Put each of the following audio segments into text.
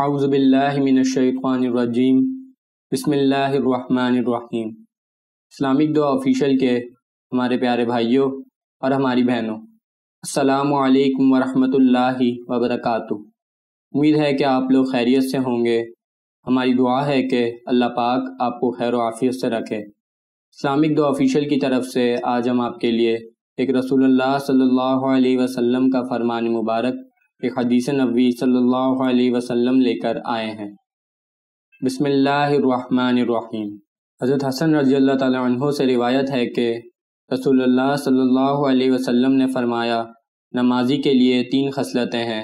اعوذ باللہ من الشیطان الرجیم بسم اللہ الرحمن الرحیم۔ اسلامک دعا آفیشیل کے ہمارے پیارے بھائیوں اور ہماری بہنوں، السلام علیکم ورحمۃ اللہ وبرکاتہ۔ امید ہے کہ آپ لوگ خیریت سے ہوں گے۔ ہماری دعا ہے کہ اللہ پاک آپ کو خیر و عافیت سے رکھے۔ اسلامک دعا آفیشیل کی طرف سے آج ہم آپ کے لیے ایک رسول اللہ صلی اللہ علیہ وسلم کا فرمان مبارک، ایک حدیث نبوی صلی اللہ علیہ وسلم لے کر آئے ہیں۔ بسم اللہ الرحمن الرحیم۔ حضرت حسن رضی اللہ تعالیٰ عنہ سے روایت ہے کہ رسول اللہ صلی اللہ علیہ وسلم نے فرمایا، نمازی کے لیے 3 خصلتیں ہیں۔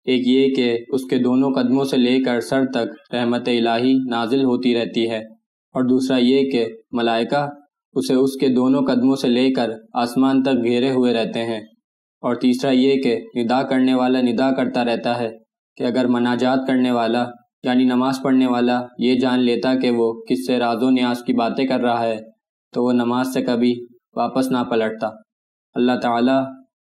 ایک یہ کہ اس کے دونوں قدموں سے لے کر سر تک رحمت الہی نازل ہوتی رہتی ہے، اور دوسرا یہ کہ ملائکہ اسے اس کے دونوں قدموں سے لے کر آسمان تک گھیرے ہوئے رہتے ہیں، اور تیسرا یہ کہ ندا کرنے والا ندا کرتا رہتا ہے کہ اگر مناجات کرنے والا یعنی نماز پڑھنے والا یہ جان لیتا کہ وہ کس سے راز و نیاز کی باتیں کر رہا ہے تو وہ نماز سے کبھی واپس نہ پلٹتا۔ اللہ تعالی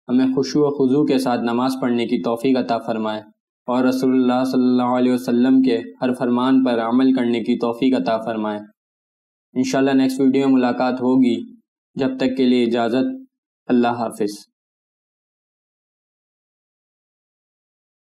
ہمیں خشوع و خضوع کے ساتھ نماز پڑھنے کی توفیق عطا فرمائے، اور رسول اللہ صلی اللہ علیہ وسلم کے ہر فرمان پر عمل کرنے کی توفیق عطا فرمائے۔ انشاءاللہ نیکسٹ ویڈیو میں ملاقات ہوگی، جب تک کے لیے اجازت، اللہ حافظ۔